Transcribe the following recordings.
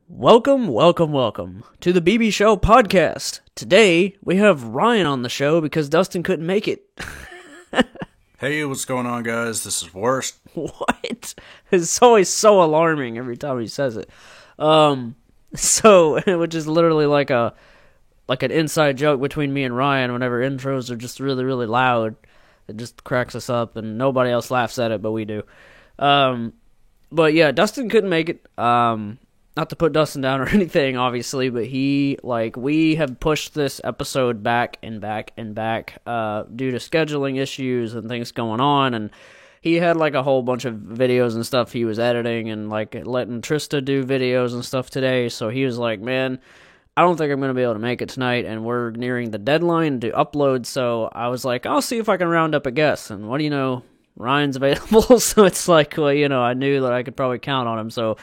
Welcome to the BB Show podcast. Today, we have Ryan on the show because Dustin couldn't make it. Hey, what's going on, guys? This is Worst. What? It's always so alarming every time he says it. Which is literally like an inside joke between me and Ryan whenever intros are just really, really loud. It just cracks us up, and nobody else laughs at it, but we do. But yeah, Dustin couldn't make it. Not to put Dustin down or anything, obviously, but we have pushed this episode back and back due to scheduling issues and things going on, and he had a whole bunch of videos and stuff he was editing and letting Trista do videos and stuff today, so he was like, man, I don't think I'm going to be able to make it tonight, and we're nearing the deadline to upload, so I was like, I'll see if I can round up a guest, and what do you know, Ryan's available, so it's like, well, I knew that I could probably count on him, so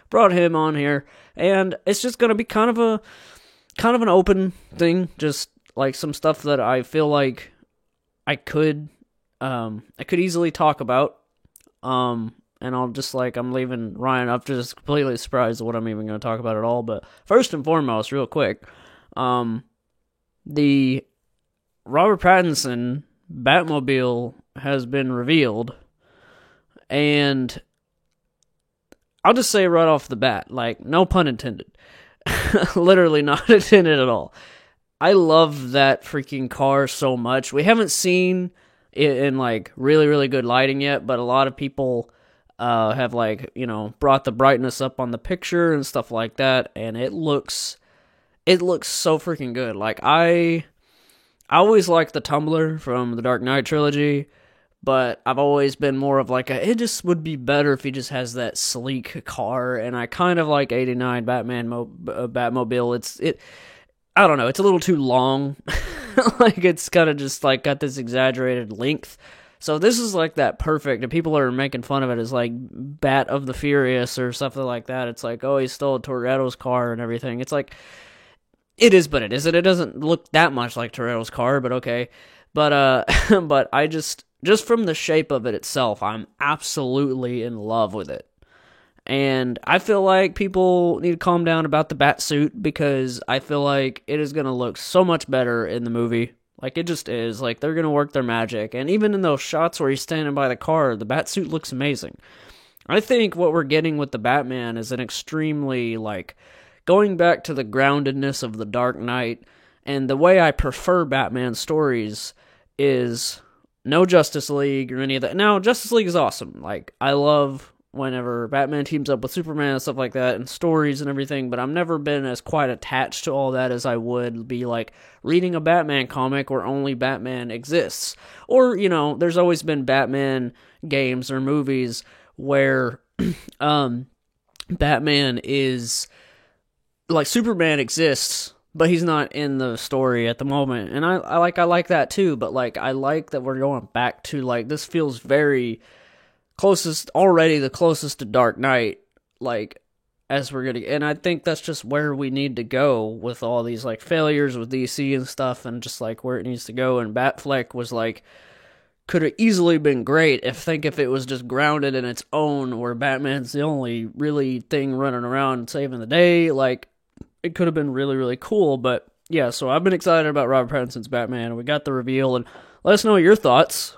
brought him on here, and it's just going to be kind of an open thing, just some stuff that I feel like I could easily talk about, and I'll just I'm leaving Ryan up to just completely surprised at what I'm even going to talk about at all, but first and foremost, real quick, the Robert Pattinson Batmobile has been revealed, and I'll just say right off the bat, no pun intended. Literally not intended at all. I love that freaking car so much. We haven't seen it in, really, really good lighting yet, but a lot of people have, brought the brightness up on the picture and stuff like that, and it looks so freaking good. I always liked the Tumbler from the Dark Knight trilogy, but I've always been more of it just would be better if he just has that sleek car, and I kind of like 89 Batmobile. I don't know, it's a little too long. It's kind of just got this exaggerated length. So this is that perfect, and people are making fun of it as Bat of the Furious or something like that. It's oh, he stole Toretto's car and everything. It's it is, but it isn't. It doesn't look that much like Toretto's car, but okay. But but I just from the shape of it itself, I'm absolutely in love with it. And I feel like people need to calm down about the bat suit, because I feel like it is going to look so much better in the movie. It just is. They're going to work their magic. And even in those shots where he's standing by the car, the bat suit looks amazing. I think what we're getting with the Batman is an extremely, going back to the groundedness of the Dark Knight. And the way I prefer Batman stories is no Justice League or any of that. Now, Justice League is awesome. I love whenever Batman teams up with Superman and stuff like that, and stories and everything, but I've never been as quite attached to all that as I would be reading a Batman comic where only Batman exists. Or, there's always been Batman games or movies where Batman is Superman exists, but he's not in the story at the moment, and I like that too, but I like that we're going back to this feels very the closest to Dark Knight, as we're gonna, and I think that's just where we need to go with all these failures with DC and stuff, and just where it needs to go, and Batfleck was could have easily been great if it was just grounded in its own, where Batman's the only really thing running around saving the day, it could have been really, really cool, but yeah, so I've been excited about Robert Pattinson's Batman, and we got the reveal, and let us know your thoughts.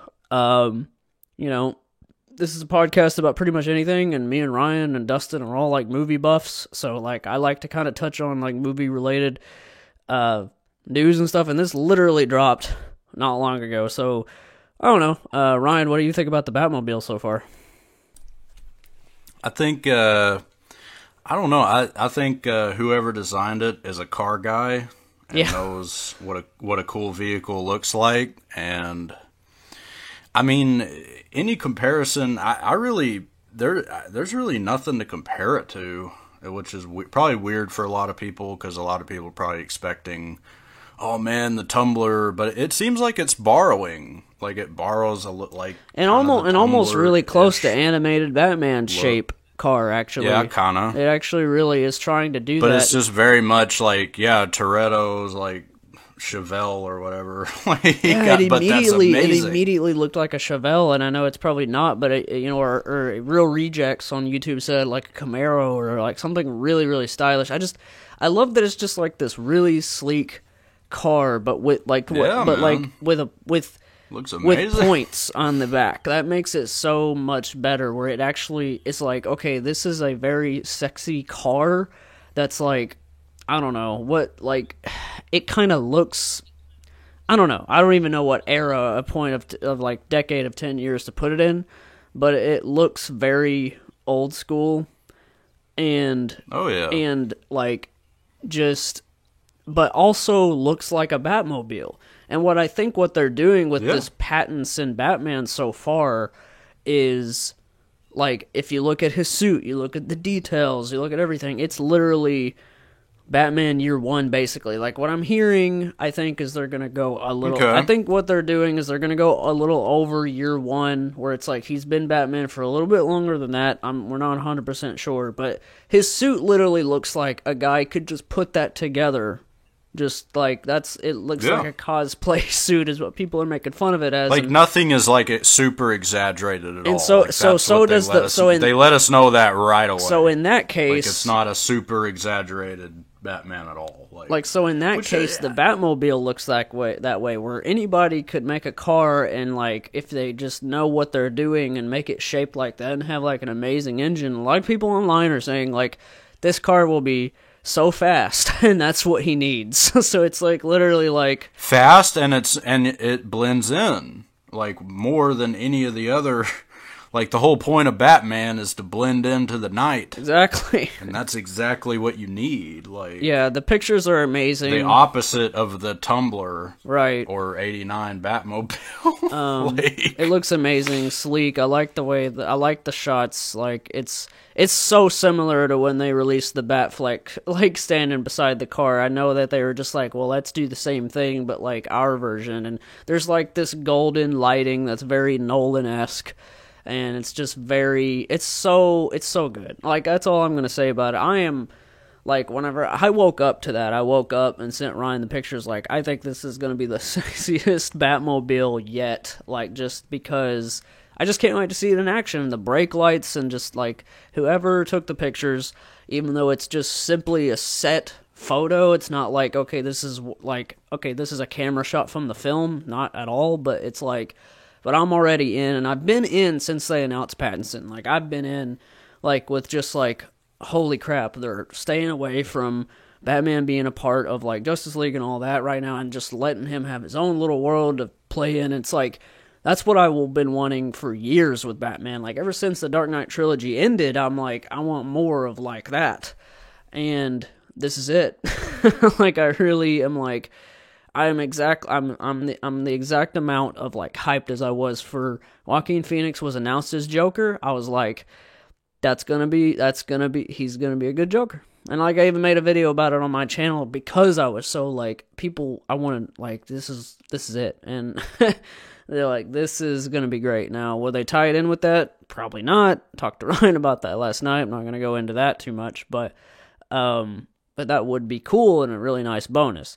This is a podcast about pretty much anything, and me and Ryan and Dustin are all movie buffs, so I like to kind of touch on movie-related news and stuff, and this literally dropped not long ago, so I don't know. Ryan, what do you think about the Batmobile so far? I think I don't know. I think whoever designed it is a car guy and knows what a cool vehicle looks like. And I mean, any comparison, there's really nothing to compare it to, which is probably weird for a lot of people, because a lot of people are probably expecting, oh man, the Tumbler, but it seems like it's borrowing. It borrows almost really close to animated Batman shape car, actually. Yeah, kind of. It actually really is trying to do that. But it's just very much Toretto's, Chevelle or whatever. Like, Yeah, but that's amazing. it immediately looked like a Chevelle, and I know it's probably not, but or Real Rejects on YouTube said like a Camaro or like something really, really stylish. I love that it's just like this really sleek car, but with like Yeah, but like man. with Looks with amazing. points on the back. That makes it so much better, where it actually is like, okay, this is a very sexy car that's like, I don't know what, like, it kind of looks, I don't know, I don't even know what era, a point of like decade of 10 years to put it in, but it looks very old school, and Oh yeah. like just, but also looks like a Batmobile. And what I think what they're doing with Yeah. this Pattinson Batman so far is, like, if you look at his suit, you look at the details, you look at everything, it's literally Batman Year One, basically. Like, what I'm hearing, I think, is they're gonna go a little. Okay. I think what they're doing is they're gonna go a little over Year One, where it's like he's been Batman for a little bit longer than that. We're not 100% sure, but his suit literally looks like a guy could just put that together. Just like it looks Yeah. like a cosplay suit, is what people are making fun of it as. Like and, nothing is like super exaggerated at all. so- Like, so- that's so what they does let the- us- so in- they let us know that right away. so in that like case, it's not a super exaggerated Batman at all. Like, so in that case, the Batmobile looks that way, where anybody could make a car, and, like, if they just know what they're doing and make it shaped like that and have, like, an amazing engine, a lot of people online are saying, like, this car will be so fast, and that's what he needs. So it's, like, literally, like... fast, and it blends in, like, more than any of the other... Like, the whole point of Batman is to blend into the night. Exactly. And that's exactly what you need. Like, Yeah, the pictures are amazing. the opposite of the Tumbler. Right. Or 89 Batmobile. Like, It looks amazing, sleek. I like the way I like the shots. Like, it's so similar to when they released the Batfleck, like, standing beside the car. I know that they were just like, well, let's do the same thing, but, like, our version. And there's, like, this golden lighting that's very Nolan-esque. And it's just it's so good. Like, that's all I'm going to say about it. I am, like, whenever I woke up to that, I woke up and sent Ryan the pictures, like, I think this is going to be the sexiest Batmobile yet. Like, just because I just can't wait to see it in action. The brake lights and just, like, whoever took the pictures, even though it's just simply a set photo, it's not like, okay, this is a camera shot from the film. Not at all, but it's like... But I'm already in, and I've been in since they announced Pattinson. Like, I've been in, like, with just, like, holy crap, they're staying away from Batman being a part of, like, Justice League and all that right now, and just letting him have his own little world to play in. It's like, that's what I've been wanting for years with Batman. Like, ever since the Dark Knight trilogy ended, I'm like, I want more of, like, that. And this is it. Like, I really am, like... I'm the exact amount of, like, hyped as I was for Joaquin Phoenix was announced as Joker. I was like, he's gonna be a good Joker. And, like, I even made a video about it on my channel because I was so, like, I wanted, like, this is it. And they're like, this is gonna be great. Now, will they tie it in with that? Probably not. Talked to Ryan about that last night. I'm not gonna go into that too much, but that would be cool and a really nice bonus.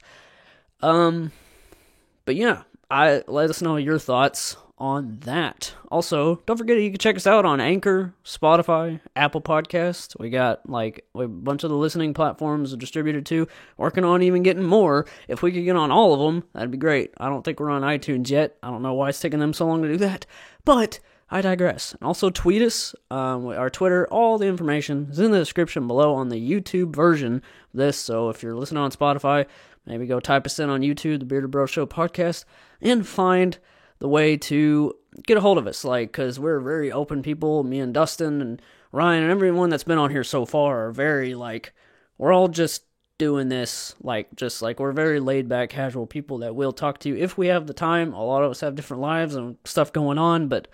But yeah, let us know your thoughts on that. Also, don't forget you can check us out on Anchor, Spotify, Apple Podcasts. We got, like, a bunch of the listening platforms distributed to. Working on even getting more. If we could get on all of them, that'd be great. I don't think we're on iTunes yet. I don't know why it's taking them so long to do that. But I digress. And also tweet us, our Twitter, all the information is in the description below on the YouTube version of this. So if you're listening on Spotify, maybe go type us in on YouTube, the Bearded Bro Show podcast, and find the way to get a hold of us. Like, because we're very open people. Me and Dustin and Ryan and everyone that's been on here so far are very, like, we're all just doing this, like, just, like, we're very laid-back, casual people that will talk to you if we have the time. A lot of us have different lives and stuff going on, but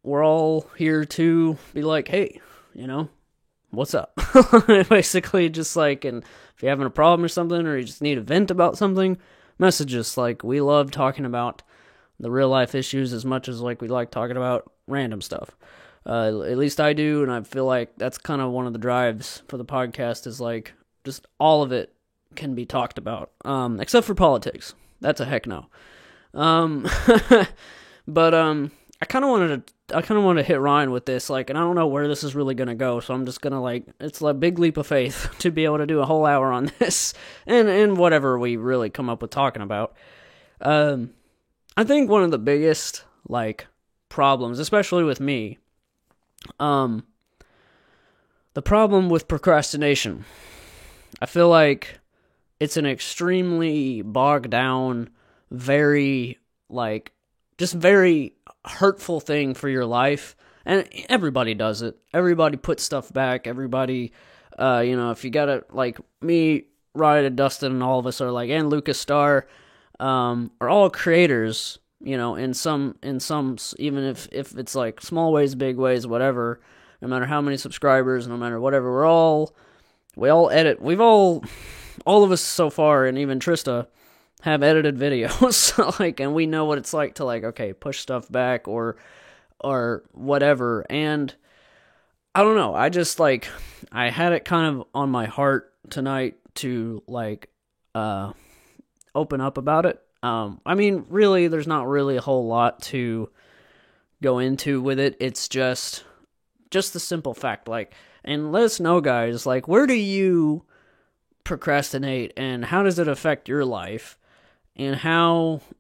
we're all here to be like, hey, what's up? Basically, just like, and if you're having a problem or something, or you just need a vent about something, message us. Like, we love talking about the real life issues as much as, like, we like talking about random stuff. At least I do, and I feel like that's kind of one of the drives for the podcast is, like, just all of it can be talked about, except for politics. That's a heck no. But I kind of wanted to hit Ryan with this, like, and I don't know where this is really gonna go, so I'm just gonna, like, it's a big leap of faith to be able to do a whole hour on this, and whatever we really come up with talking about. I think one of the biggest, like, problems, especially with me, the problem with procrastination, I feel like it's an extremely bogged down, very, like, just very hurtful thing for your life, and everybody does it. Everybody puts stuff back. Everybody, if you gotta, like, me, Ryan, and Dustin, and all of us are like, and Lucas Starr, are all creators, in some, even if it's like small ways, big ways, whatever. No matter how many subscribers, no matter whatever, we all edit. All of us so far, and even Trista, have edited videos, like, and we know what it's like to, like, okay, push stuff back or whatever. And I don't know, I just, like, I had it kind of on my heart tonight to, like, open up about it. I mean, really, there's not really a whole lot to go into with it. It's just the simple fact, like, and let us know, guys, like, where do you procrastinate, and how does it affect your life? And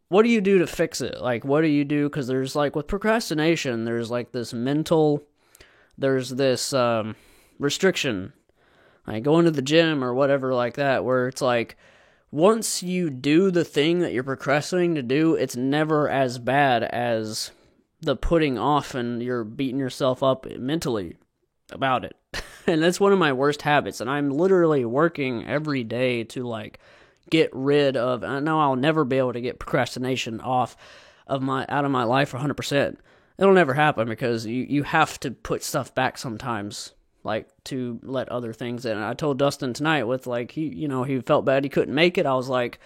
what do you do to fix it? Like, what do you do? Because there's, like, with procrastination, there's, like, this restriction, like going to the gym or whatever like that, where it's like, once you do the thing that you're procrastinating to do, it's never as bad as the putting off, and you're beating yourself up mentally about it. And that's one of my worst habits, and I'm literally working every day to, like, get rid of. I know I'll never be able to get procrastination out of my life 100%. It'll never happen, because you have to put stuff back sometimes, like, to let other things in. And I told Dustin tonight with, like, he felt bad he couldn't make it. I was like,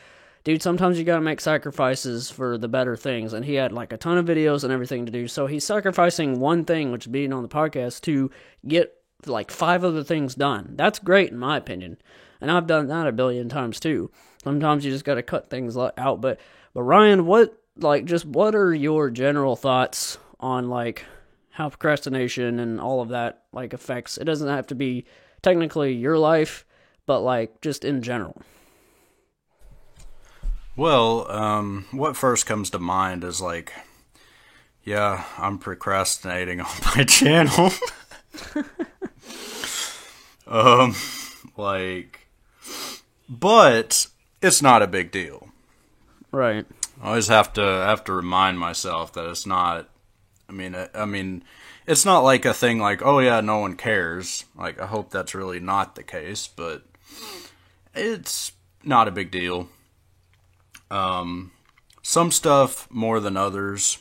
dude, sometimes you gotta make sacrifices for the better things. And he had, like, a ton of videos and everything to do, so he's sacrificing one thing, which is being on the podcast, to get, like, 5 other things done. That's great in my opinion, and I've done that a billion times too. Sometimes you just gotta cut things out. But Ryan, what are your general thoughts on, like, how procrastination and all of that, like, affects? It doesn't have to be technically your life, but, like, just in general. Well, what first comes to mind is, like, yeah, I'm procrastinating on my channel. But it's not a big deal. Right. I always have to remind myself that it's not. I mean, it's not like a thing like, oh yeah, no one cares. Like, I hope that's really not the case, but it's not a big deal. Some stuff more than others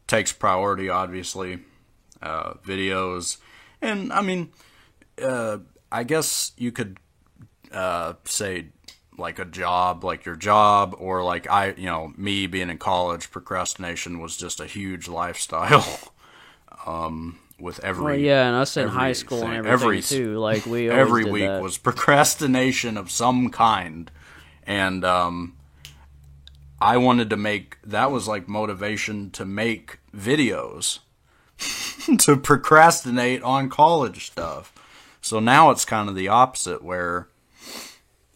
takes priority, obviously. Videos, and I mean, I guess you could say, like, a job, like your job, or like me being in college, procrastination was just a huge lifestyle. With every, and us in high school and everything too. Like, we always every did week that. was procrastination of some kind, and I wanted to make, that was like motivation to make videos, to procrastinate on college stuff. So now it's kind of the opposite, where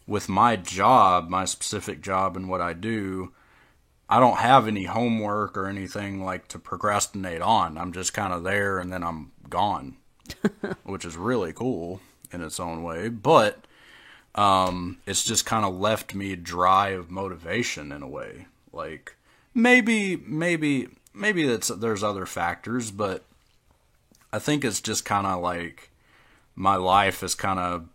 with my job, my specific job and what I do, I don't have any homework or anything, like, to procrastinate on. I'm just kind of there and then I'm gone, which is really cool in its own way. But it's just kind of left me dry of motivation in a way. Like, maybe there's other factors, but I think it's just kind of like my life is kind of,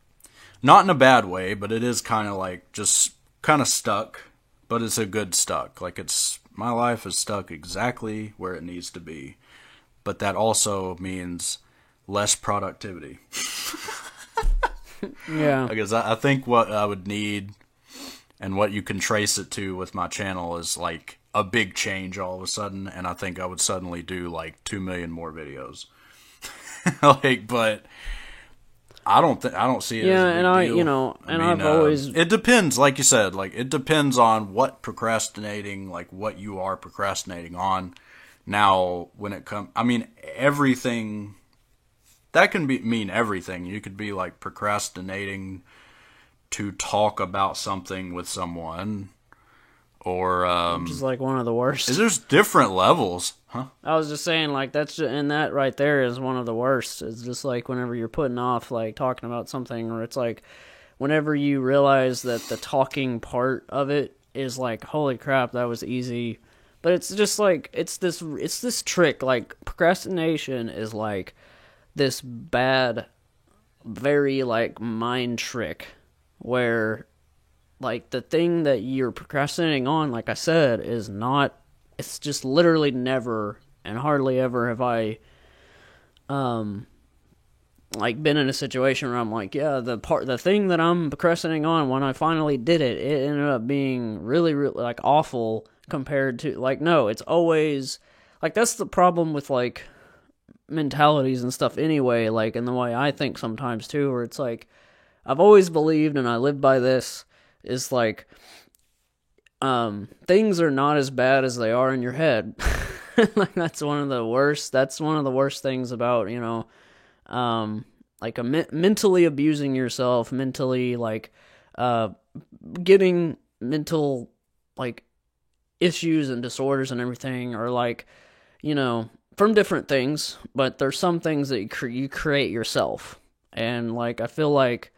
not in a bad way, but it is kind of like just kind of stuck, but it's a good stuck. Like, my life is stuck exactly where it needs to be, but that also means less productivity. Yeah. Because I think what I would need, and what you can trace it to with my channel, is like a big change all of a sudden, and I think I would suddenly do like 2 million more videos. Like, but I don't see it as a big deal. I've always... It depends, like you said, like, it depends on what procrastinating, like, what you are procrastinating on. Now, when it comes, I mean, everything, that can mean everything. You could be, like, procrastinating to talk about something with someone, or which is like one of the worst. There's different levels, huh? I was just saying, like, and that right there is one of the worst. It's just like whenever you're putting off, like, talking about something, or it's like whenever you realize that the talking part of it is like, holy crap, that was easy. But it's just like it's this trick. Like, procrastination is like this bad, very like mind trick where, like, the thing that you're procrastinating on, like I said, is not, it's just literally never and hardly ever have I, like, been in a situation where I'm like, yeah, the thing that I'm procrastinating on, when I finally did it, it ended up being really, really, like, awful compared to, like, no, it's always, like, that's the problem with, like, mentalities and stuff anyway, like, in the way I think sometimes, too, where it's like, I've always believed, and I live by this, is like, things are not as bad as they are in your head. Like, that's one of the worst things about, like, mentally abusing yourself, mentally, like, getting mental, like, issues and disorders and everything, or, like, from different things, but there's some things that you create yourself, and, like, I feel like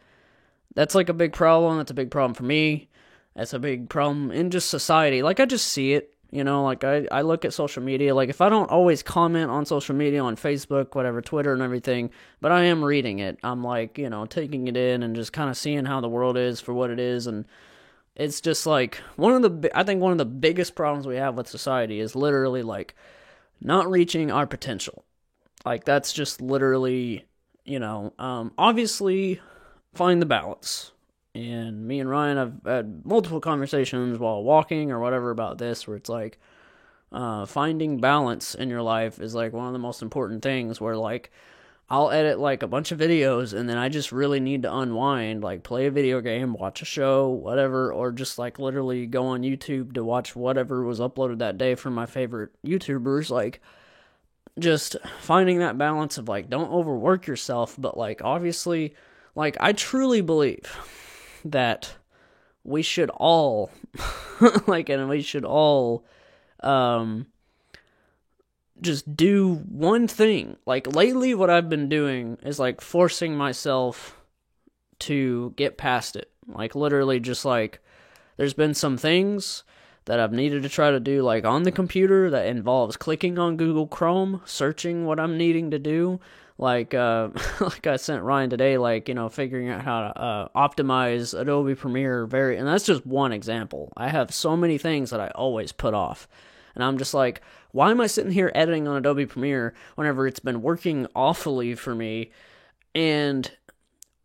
that's, like, a big problem. That's a big problem for me. That's a big problem in just society. Like, I just see it, like, I look at social media. Like, if I don't always comment on social media, on Facebook, whatever, Twitter and everything, but I am reading it. I'm, like, taking it in and just kind of seeing how the world is for what it is. And it's just, like, I think one of the biggest problems we have with society is literally, like, not reaching our potential. Like, that's just literally, obviously, find the balance. And me and Ryan have had multiple conversations while walking or whatever about this, where it's like, finding balance in your life is, like, one of the most important things, where, like, I'll edit, like, a bunch of videos, and then I just really need to unwind, like, play a video game, watch a show, whatever, or just, like, literally go on YouTube to watch whatever was uploaded that day from my favorite YouTubers. Like, just finding that balance of, like, don't overwork yourself, but, like, obviously, like, I truly believe that we should all, like, and we should all, just do one thing. Like, lately, what I've been doing is, like, forcing myself to get past it. Like, literally, just, like, there's been some things that I've needed to try to do, like, on the computer that involves clicking on Google Chrome, searching what I'm needing to do. Like, like I sent Ryan today, like, figuring out how to optimize Adobe Premiere, and that's just one example. I have so many things that I always put off. And I'm just like, why am I sitting here editing on Adobe Premiere whenever it's been working awfully for me? And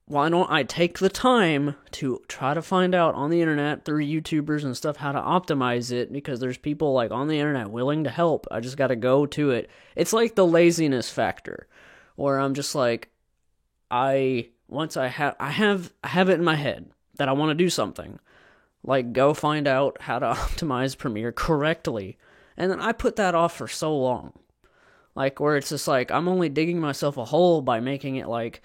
why don't I take the time to try to find out on the internet through YouTubers and stuff how to optimize it, because there's people, like, on the internet willing to help. I just got to go to it. It's like the laziness factor, where I'm just like, I have it in my head that I want to do something, like, go find out how to optimize Premiere correctly, and then I put that off for so long, like, where it's just like, I'm only digging myself a hole by making it like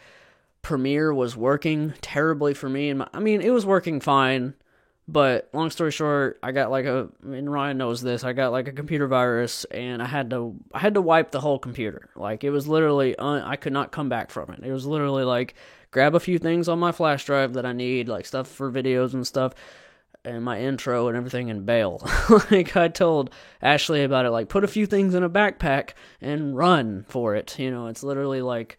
Premiere was working terribly for me, and it was working fine, but long story short, I got, like, and Ryan knows this, I got, like, a computer virus, and I had to wipe the whole computer. Like, it was literally, I could not come back from it. It was literally, like, grab a few things on my flash drive that I need, like, stuff for videos and stuff, and my intro and everything, and bail. Like, I told Ashley about it, like, put a few things in a backpack and run for it. It's literally, like,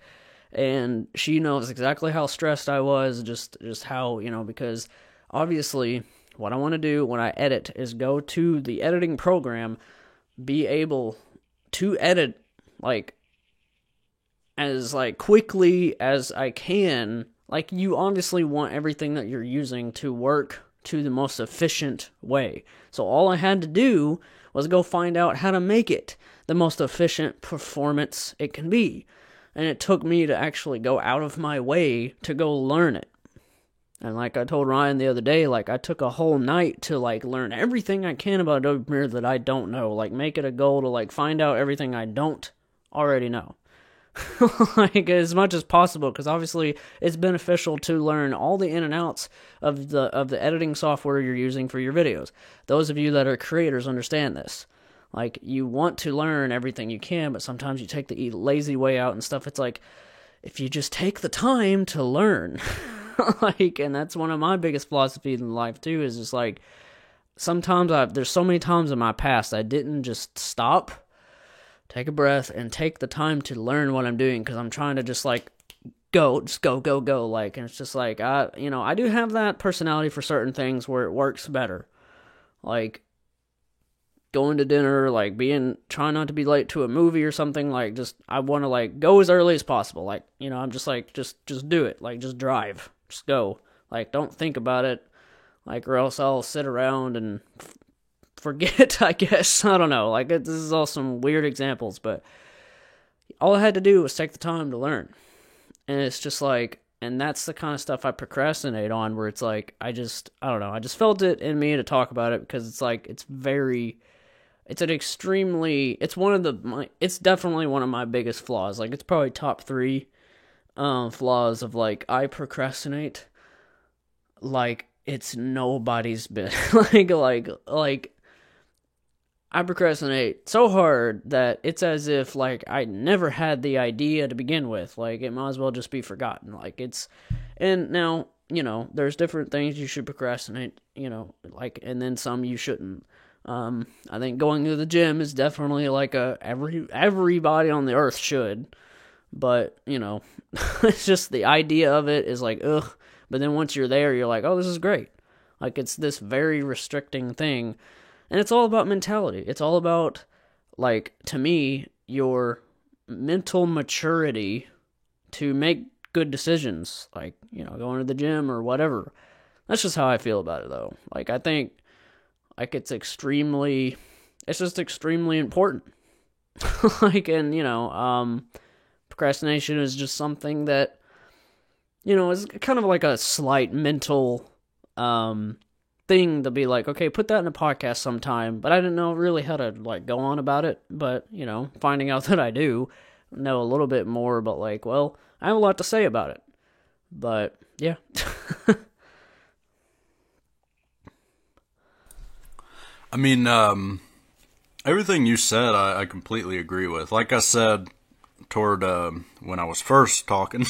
and she knows exactly how stressed I was, just how, because obviously what I want to do when I edit is go to the editing program, be able to edit, like, as, like, quickly as I can. Like, you obviously want everything that you're using to work to the most efficient way. So all I had to do was go find out how to make it the most efficient performance it can be. And it took me to actually go out of my way to go learn it. And like I told Ryan the other day, like I took a whole night to like learn everything I can about Adobe Premiere that I don't know. Like make it a goal to like find out everything I don't already know. Like as much as possible, because obviously it's beneficial to learn all the in and outs of the editing software you're using for your videos. Those of you that are creators understand this. Like you want to learn everything you can, but sometimes you take the lazy way out and stuff. It's like if you just take the time to learn. Like, and that's one of my biggest philosophies in life too, is just like sometimes there's so many times in my past I didn't just stop, take a breath, and take the time to learn what I'm doing, because I'm trying to just like go, like, and it's just like I do have that personality for certain things where it works better, like going to dinner, like trying not to be late to a movie or something, like just I want to like go as early as possible, like I'm just like just do it, like just drive, just go, like don't think about it, like or else I'll sit around and forget, I guess. I don't know, like this is all some weird examples, but all I had to do was take the time to learn. And it's just like, and that's the kind of stuff I procrastinate on, where it's like I don't know, I just felt it in me to talk about it, because it's like it's definitely one of my biggest flaws. Like it's probably top 3 flaws of like I procrastinate like it's nobody's business. like I procrastinate so hard that it's as if like I never had the idea to begin with. Like it might as well just be forgotten. Like and now there's different things you should procrastinate. Like, and then some you shouldn't. I think going to the gym is definitely like everybody on the earth should, but it's just the idea of it is like ugh. But then once you're there, you're like, oh, this is great. Like it's this very restricting thing, and it's all about mentality. It's all about, like, to me, your mental maturity to make good decisions, like going to the gym or whatever. That's just how I feel about it, though. Like I think. Like it's just extremely important. Like, and procrastination is just something that, is kind of like a slight mental, thing to be like, okay, put that in a podcast sometime, but I didn't know really how to like go on about it, but, finding out that I do know a little bit more, but like, well, I have a lot to say about it, but yeah. I mean, everything you said, I completely agree with. Like I said, toward when I was first talking,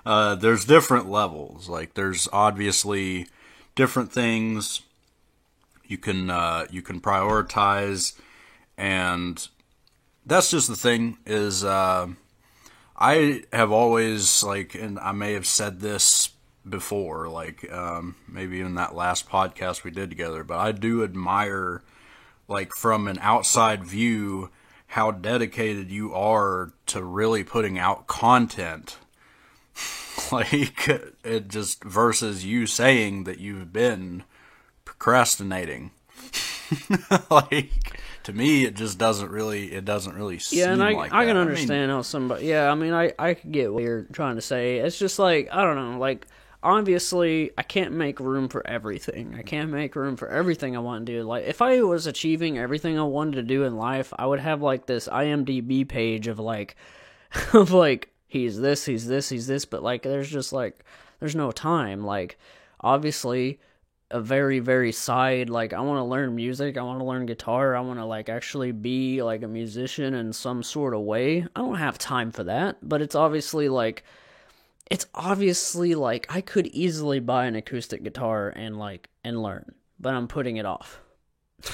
there's different levels. Like, there's obviously different things you can prioritize, and that's just the thing. Is I have always, like, and I may have said this before, like maybe in that last podcast we did together, but I do admire, like, from an outside view, how dedicated you are to really putting out content. Like, it just versus you saying that you've been procrastinating. Like, to me, it just doesn't really seem and like that. I can understand how somebody, yeah, I mean, I could get what you're trying to say. It's just like, I don't know, like, obviously, I can't make room for everything. I can't make room for everything I want to do. Like, if I was achieving everything I wanted to do in life, I would have, like, this IMDb page of, like, he's this, but, like, there's no time. Like, obviously, a very, very side, like, I want to learn music, I want to learn guitar, I want to, like, actually be, like, a musician in some sort of way. I don't have time for that, but it's obviously, like, I could easily buy an acoustic guitar and learn, but I'm putting it off.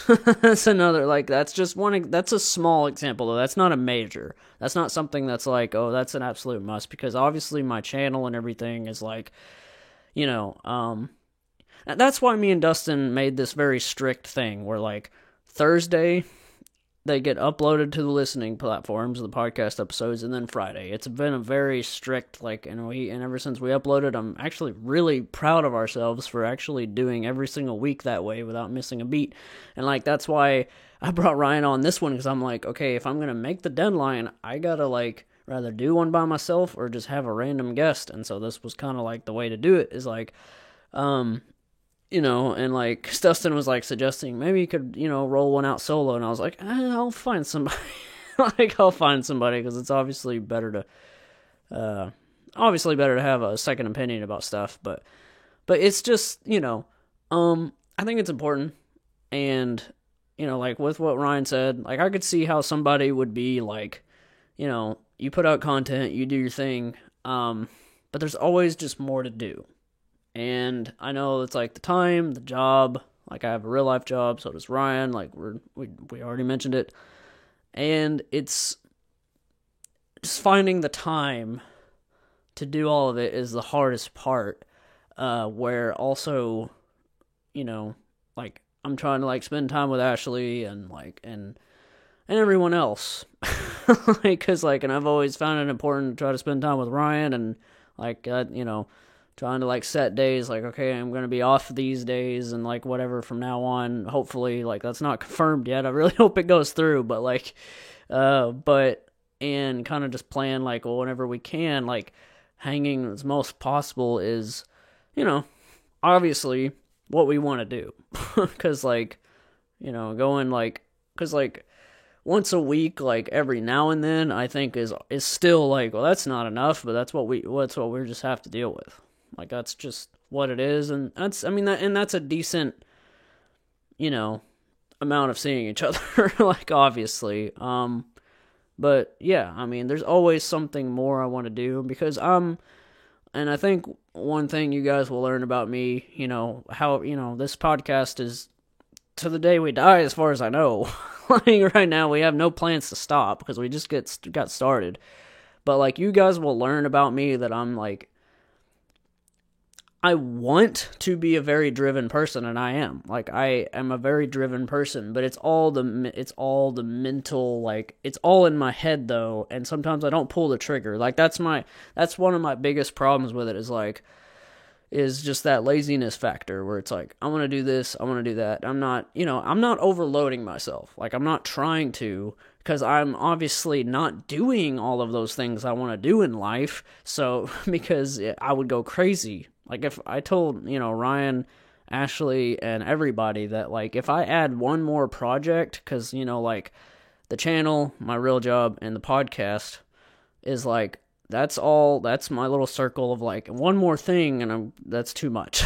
That's another, like, that's just one, that's a small example, though. That's not a major. That's not something that's like, oh, that's an absolute must, because obviously my channel and everything is like, that's why me and Dustin made this very strict thing where, like, Thursday they get uploaded to the listening platforms, the podcast episodes, and then Friday. It's been a very strict, like, and ever since we uploaded, I'm actually really proud of ourselves for actually doing every single week that way without missing a beat. And, like, that's why I brought Ryan on this one, because I'm like, okay, if I'm going to make the deadline, I gotta, like, rather do one by myself or just have a random guest. And so this was kind of like the way to do it, is like, you know, and like Dustin was like suggesting maybe you could, you know, roll one out solo. And I was like, I'll find somebody. Like, I'll find somebody, because it's obviously better to have a second opinion about stuff. But it's just, you know, I think it's important. And, you know, like with what Ryan said, like I could see how somebody would be like, you know, you put out content, you do your thing, but there's always just more to do. And I know it's like the time, the job, like I have a real life job, so does Ryan, like we already mentioned it. And it's just finding the time to do all of it is the hardest part, where also, you know, like I'm trying to like spend time with Ashley and like, and everyone else. Like, cause like, and I've always found it important to try to spend time with Ryan, and like, you know, trying to like set days, like, okay, I'm going to be off these days and like whatever from now on. Hopefully, like that's not confirmed yet. I really hope it goes through, but like, and kind of just plan like, well, whenever we can, like hanging as most possible is, you know, obviously what we want to do. Cause like, you know, going like, cause like once a week, like every now and then, I think is still like, well, that's not enough, but that's what we just have to deal with. Like, that's just what it is, and that's, I mean, that's a decent, you know, amount of seeing each other, like, obviously, but, yeah, I mean, there's always something more I want to do, because and I think one thing you guys will learn about me, you know, how, you know, this podcast is to the day we die, as far as I know. Like, right now, we have no plans to stop, because we just got started, but, like, you guys will learn about me that I'm, like, I want to be a very driven person, and I am. Like, I am a very driven person, but it's all the mental, like, it's all in my head, though, and sometimes I don't pull the trigger. Like, that's one of my biggest problems with it, is just that laziness factor, where it's like, I want to do this, I want to do that. I'm not overloading myself. Like, I'm not trying to, because I'm obviously not doing all of those things I want to do in life, so, because I would go crazy. Like, if I told, you know, Ryan, Ashley, and everybody that, like, if I add one more project, because, you know, like, the channel, my real job, and the podcast is, like, that's my little circle of, like, one more thing, and that's too much.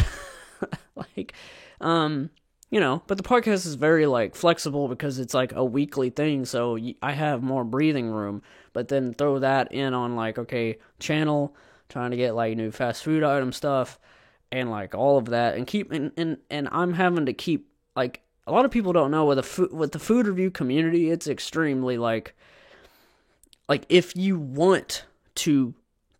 Like, you know, but the podcast is very, like, flexible, because it's, like, a weekly thing, so I have more breathing room, but then throw that in on, like, okay, channel, trying to get, like, new fast food item stuff, and, like, all of that, and keep, and I'm having to keep, like, a lot of people don't know, with the food review community, it's extremely, like, if you want to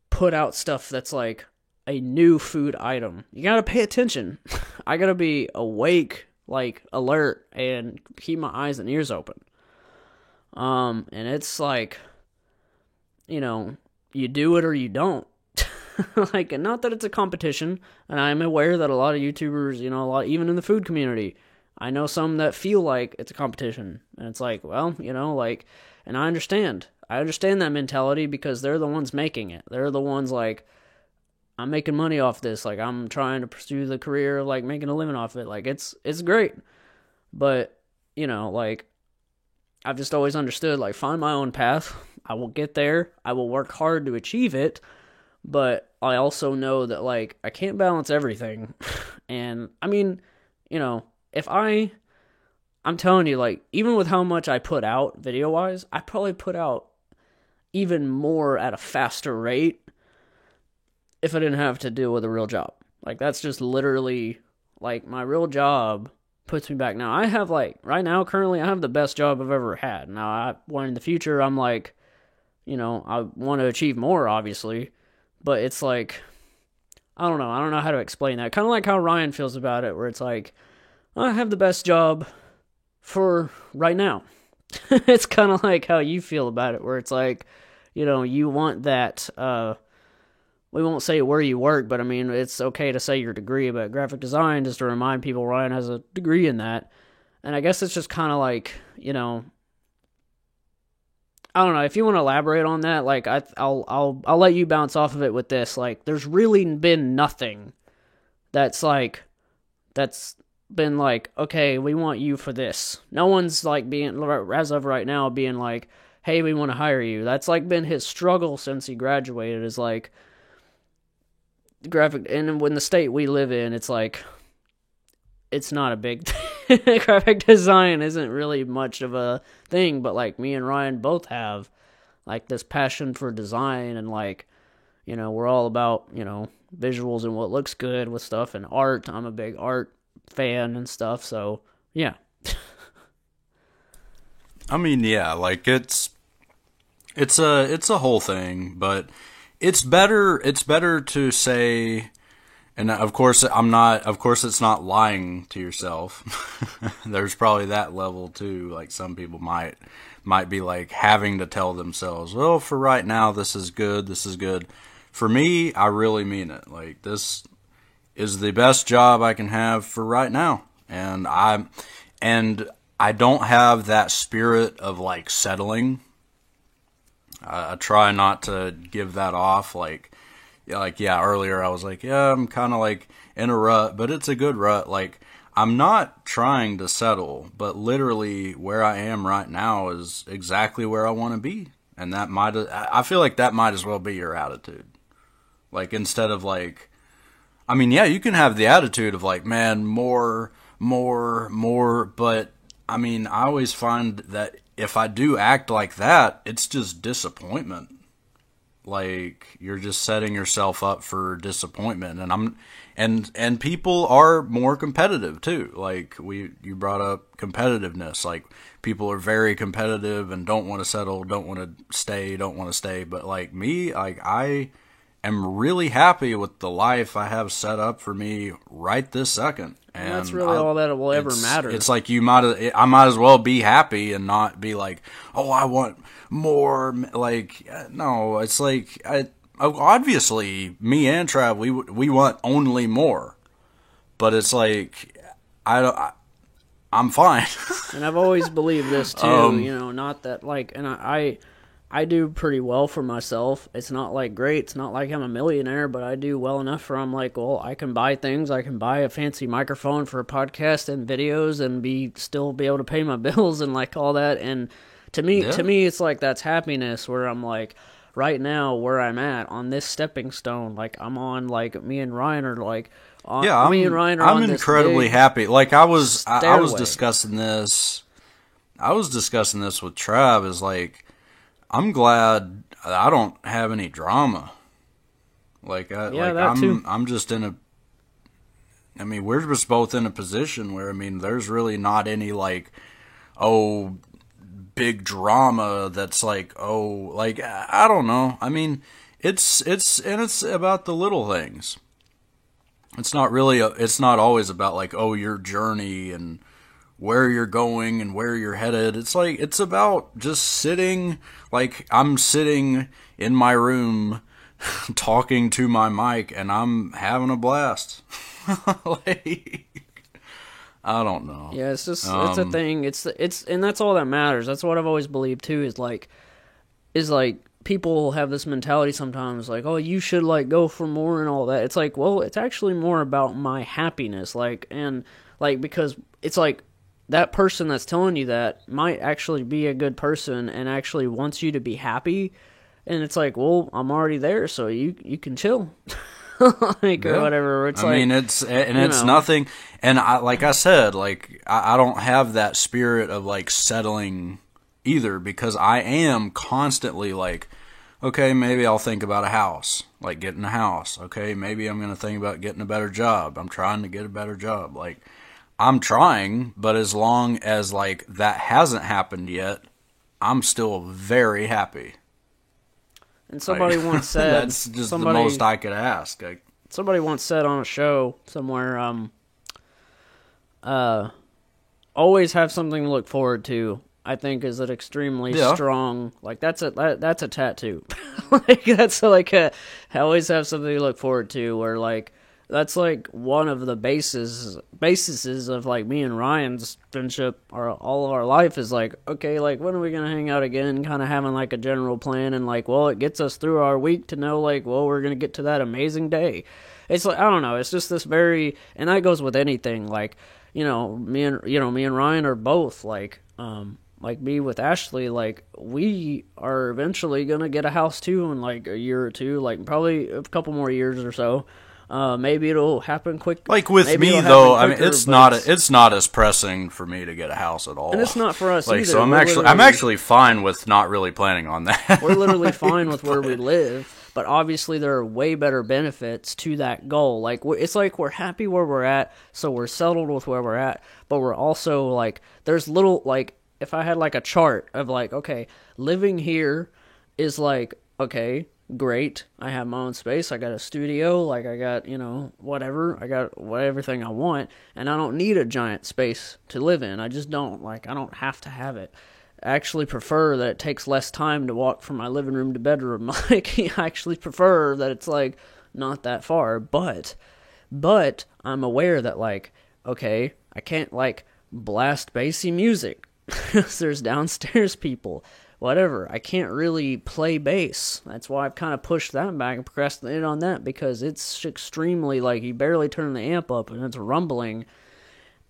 put out stuff that's, like, a new food item, you gotta pay attention. I gotta be awake, like, alert, and keep my eyes and ears open. And it's, like, you know, you do it or you don't. Like, not that it's a competition, and I'm aware that a lot of YouTubers, you know, even in the food community, I know some that feel like it's a competition, and it's like, well, you know, like, and I understand that mentality, because they're the ones making it. They're the ones, like, I'm making money off this, like, I'm trying to pursue the career of, like, making a living off it, like, it's great, but, you know, like, I've just always understood, like, find my own path, I will get there, I will work hard to achieve it, but I also know that, like, I can't balance everything. And, I mean, you know, I'm telling you, like, even with how much I put out video-wise, I probably put out even more at a faster rate if I didn't have to deal with a real job. Like, that's just literally, like, my real job puts me back. Now, I have, like, right now, currently, I have the best job I've ever had. Now, in the future, I'm, like, you know, I want to achieve more, obviously. But it's like, I don't know how to explain that. Kind of like how Ryan feels about it, where it's like, I have the best job for right now. It's kind of like how you feel about it, where it's like, you know, you want that, we won't say where you work, but I mean, it's okay to say your degree, but graphic design, just to remind people, Ryan has a degree in that. And I guess it's just kind of like, you know, I don't know if you want to elaborate on that. Like I'll let you bounce off of it with this. Like there's really been nothing that's been like, okay, we want you for this. No one's like being, as of right now, being like, hey, we want to hire you. That's like been his struggle since he graduated, is like graphic. And when the state we live in, it's like, it's not a big thing. Graphic design isn't really much of a thing, but like me and Ryan both have like this passion for design, and like, you know, we're all about, you know, visuals and what looks good with stuff and art. I'm a big art fan and stuff, so yeah. I mean, yeah, like it's a whole thing, but it's better to say, and of course it's not lying to yourself. There's probably that level too. Like some people might be like having to tell themselves, well, for right now this is good. For me, I really mean it. Like this is the best job I can have for right now. And I don't have that spirit of like settling. I try not to give that off. Earlier I was like, yeah, I'm kind of like in a rut, but it's a good rut. Like I'm not trying to settle, but literally where I am right now is exactly where I want to be. And I feel like that might as well be your attitude. Like instead of like, I mean, yeah, you can have the attitude of like, man, more, but I mean, I always find that if I do act like that, it's just disappointment. Like you're just setting yourself up for disappointment, and people are more competitive too. Like you brought up competitiveness. Like people are very competitive and don't want to settle, don't want to stay. But like me, like I am really happy with the life I have set up for me right this second. And that's really all that will ever matter. It's like I might as well be happy and not be like, oh, I want more. Like, no, it's like, obviously me and Trav, we want only more, but it's like, I'm fine. And I've always believed this too, you know, not that like, and I do pretty well for myself. It's not like great. It's not like I'm a millionaire, but I do well enough where I'm like, well, I can buy things. I can buy a fancy microphone for a podcast and videos and still be able to pay my bills and like all that. And to me, it's like that's happiness, where I'm like, right now where I'm at on this stepping stone, like I'm on, like me and Ryan are like, me and Ryan are I'm on incredibly happy. Like I was discussing this. I was discussing this with Trav. Is like, I'm glad I don't have any drama. Like, I'm just in a. I mean, we're just both in a position where, I mean, there's really not any like, big drama that's like, like I don't know. I mean, it's about the little things. It's not always about like, your journey and where you're going and where you're headed. It's like, it's about just sitting, like I'm sitting in my room talking to my mic and I'm having a blast. Like, I don't know. Yeah, it's just, it's a thing. It's, and that's all that matters. That's what I've always believed too, is like people have this mentality sometimes like, oh, you should like go for more and all that. It's like, well, it's actually more about my happiness. Like, and like, because it's like, that person that's telling you that might actually be a good person and actually wants you to be happy. And it's like, well, I'm already there, so you can chill. Like, or whatever. It's it's nothing. And like I said, like, I don't have that spirit of like settling either, because I am constantly like, okay, maybe I'll think about a house, like getting a house. Okay, maybe I'm going to think about getting a better job. I'm trying to get a better job. Like, I'm trying, but as long as like that hasn't happened yet, I'm still very happy. And somebody once said, that's just the most I could ask. Somebody once said on a show somewhere, always have something to look forward to, I think is an extremely strong, like that's a tattoo. Like that's like I always have something to look forward to, where like, that's like one of the bases of like me and Ryan's friendship, or all of our life, is like, okay, like when are we gonna hang out again? Kind of having like a general plan, and like, well, it gets us through our week to know like, well, we're gonna get to that amazing day. It's like, I don't know, it's just this very, and that goes with anything. Like, me and Ryan are both like me with Ashley, like we are eventually gonna get a house too in like a year or two, like probably a couple more years or so. Maybe it'll happen quick. Like with maybe me though, I mean, it's not as pressing for me to get a house at all, and it's not for us like, either. So I'm actually fine with not really planning on that. We're literally fine with where we live, but obviously there are way better benefits to that goal. Like it's like we're happy where we're at, so we're settled with where we're at, but we're also like there's little like if I had like a chart of like, okay, living here is like, okay, great. I have my own space. I got a studio. Like I got, whatever. I got everything I want, and I don't need a giant space to live in. I just don't. Like I don't have to have it. I actually prefer that it takes less time to walk from my living room to bedroom. Like I actually prefer that it's like not that far, but I'm aware that like, okay, I can't like blast bassy music. There's downstairs people, whatever. I can't really play bass. That's why I've kind of pushed that back and procrastinated on that, because it's extremely, like, you barely turn the amp up and it's rumbling.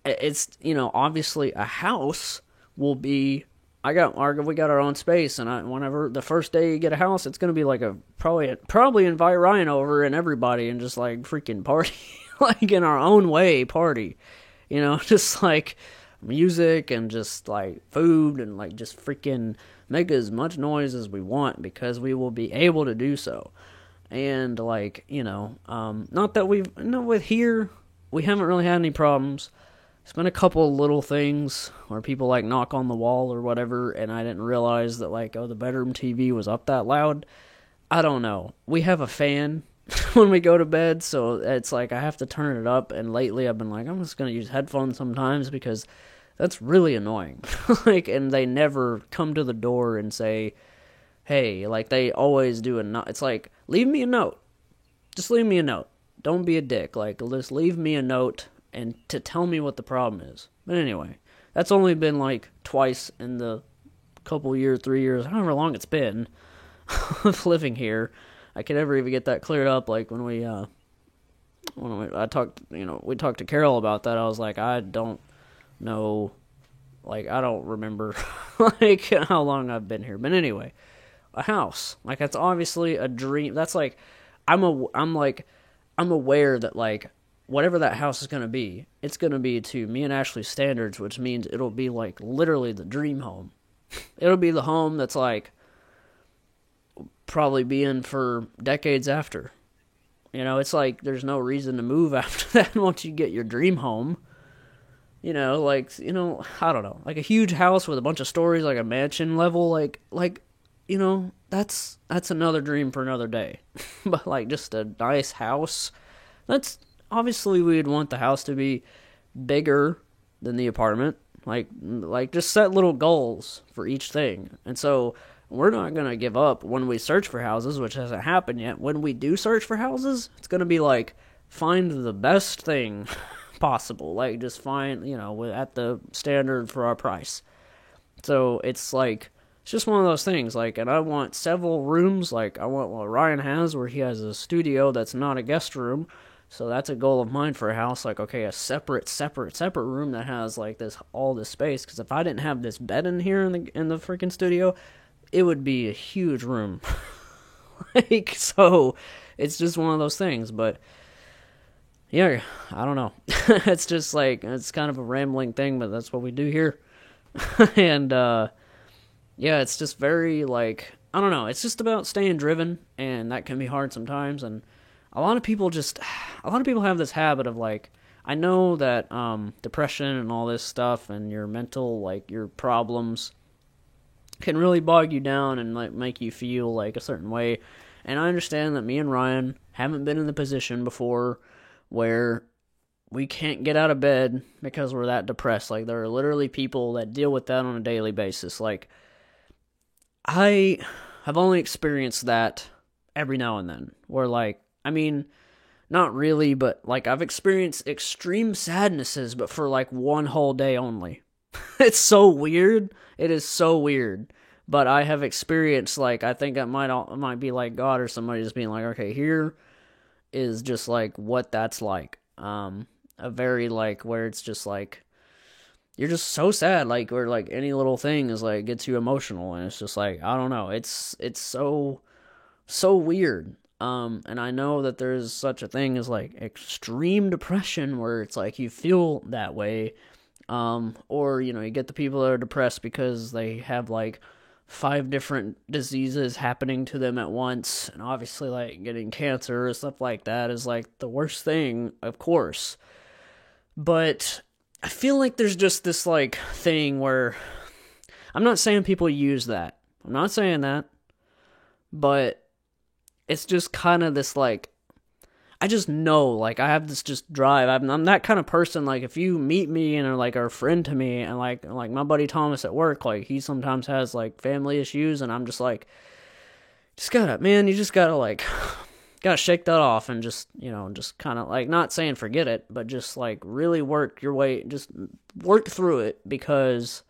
It's, obviously a house will be, we got our own space, and whenever the first day you get a house, it's going to be like probably invite Ryan over and everybody and just like freaking party, like in our own way party, just like music and just like food and like just freaking make as much noise as we want, because we will be able to do so. And like, not that with here, we haven't really had any problems. There's been a couple of little things where people like knock on the wall or whatever, and I didn't realize that like, the bedroom TV was up that loud. I don't know. We have a fan when we go to bed, so it's like I have to turn it up, and lately I've been like, I'm just going to use headphones sometimes because that's really annoying. Like, and they never come to the door and say, hey, like they always do it's like, leave me a note. Just leave me a note. Don't be a dick. Like, just leave me a note and to tell me what the problem is. But anyway, that's only been like twice in the couple years, 3 years, however long it's been of living here. I could never even get that cleared up. Like when we talked to Carol about that, I was like, I don't know, like I don't remember like how long I've been here. But anyway, a house, like that's obviously a dream. That's like I'm aware that like whatever that house is gonna be, it's gonna be to me and Ashley's standards, which means it'll be like literally the dream home. It'll be the home that's like probably be in for decades after. It's like there's no reason to move after that once you get your dream home. I don't know, like a huge house with a bunch of stories, like a mansion level, like that's another dream for another day. But like just a nice house, that's obviously we'd want the house to be bigger than the apartment. Like just set little goals for each thing. And so we're not going to give up when we search for houses, which hasn't happened yet. When we do search for houses, it's going to be like, find the best thing possible. Like, just find, at the standard for our price. So, it's like, it's just one of those things. Like, and I want several rooms. Like, I want what Ryan has, where he has a studio that's not a guest room. So, that's a goal of mine for a house. Like, okay, a separate room that has, like, all this space. Because if I didn't have this bed in here in the freaking studio, it would be a huge room. Like, so it's just one of those things. But yeah, I don't know. It's just like, it's kind of a rambling thing, but that's what we do here. And yeah, it's just very like, I don't know, it's just about staying driven, and that can be hard sometimes. And a lot of people have this habit of like, I know that depression and all this stuff and your mental, like your problems can really bog you down and like make you feel like a certain way. And I understand that me and Ryan haven't been in the position before where we can't get out of bed because we're that depressed. Like, there are literally people that deal with that on a daily basis. Like, I have only experienced that every now and then, where like, I mean, not really, but like I've experienced extreme sadnesses, but for like one whole day only. It's so weird. It is so weird. But I have experienced, like, I think it might be like God or somebody just being like, okay, here is just like what that's like. A very like where it's just like you're just so sad, like where like any little thing is like gets you emotional, and it's just like I don't know. It's so weird. And I know that there's such a thing as like extreme depression where it's like you feel that way. Or, you know, you get the people that are depressed because they have like 5 different diseases happening to them at once. And obviously, like getting cancer or stuff like that is like the worst thing, of course. But I feel like there's just this like thing where I'm not saying people use that. I'm not saying that. But it's just kind of this like I just know, like, I have this just drive. I'm that kind of person, like, if you meet me and are a friend to me, and, like my buddy Thomas at work, like, he sometimes has, like, family issues, and I'm just like, you just gotta, like, gotta shake that off and just, you know, just kind of, like, not saying forget it, but just, like, really work your way, just work through it, because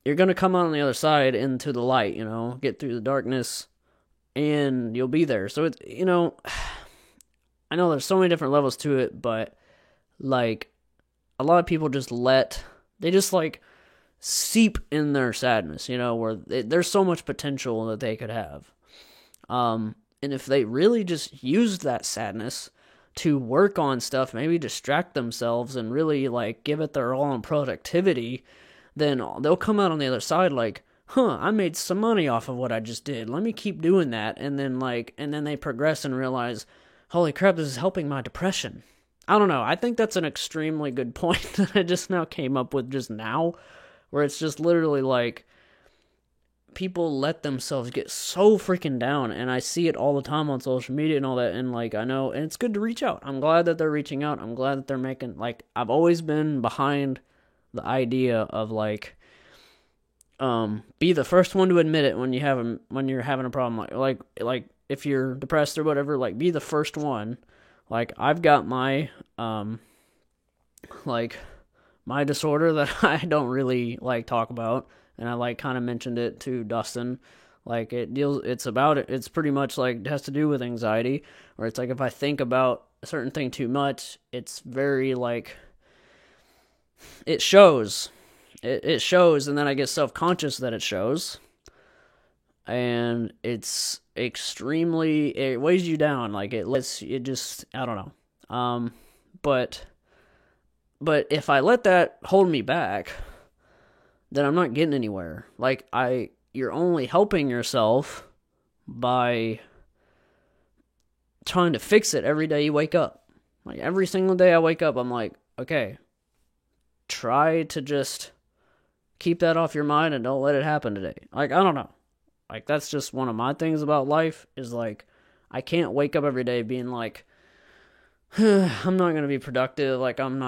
you're gonna come out on the other side into the light, you know, get through the darkness, and you'll be there. So, it's, you know, I know there's so many different levels to it, but, like, a lot of people they just, like, seep in their sadness, you know, where there's so much potential that they could have. And if they really just used that sadness to work on stuff, maybe distract themselves and really, like, give it their all in productivity, then they'll come out on the other side like, I made some money off of what I just did. Let me keep doing that. And then, they progress and realize, holy crap, this is helping my depression. I don't know. I think that's an extremely good point that I just now came up with just now, where it's just literally like people let themselves get so freaking down, and I see it all the time on social media and all that, and like I know, and it's good to reach out. I'm glad that they're reaching out. I'm glad that they're making, like, I've always been behind the idea of like be the first one to admit it when you're having a problem, like if you're depressed or whatever, like, be the first one. Like, I've got my, my disorder that I don't really, like, talk about, and I, like, kind of mentioned it to Dustin. Like, it's pretty much, like, it has to do with anxiety, where it's, like, if I think about a certain thing too much, it's very, like, it shows. It shows, and then I get self-conscious that it shows. And it's it weighs you down, like it just, I don't know. But if I let that hold me back, then I'm not getting anywhere. Like, you're only helping yourself by trying to fix it every day you wake up. Like, every single day I wake up, I'm like, okay, try to just keep that off your mind and don't let it happen today. Like, I don't know. Like, that's just one of my things about life, is, like, I can't wake up every day being like, I'm not going to be productive, like, I don't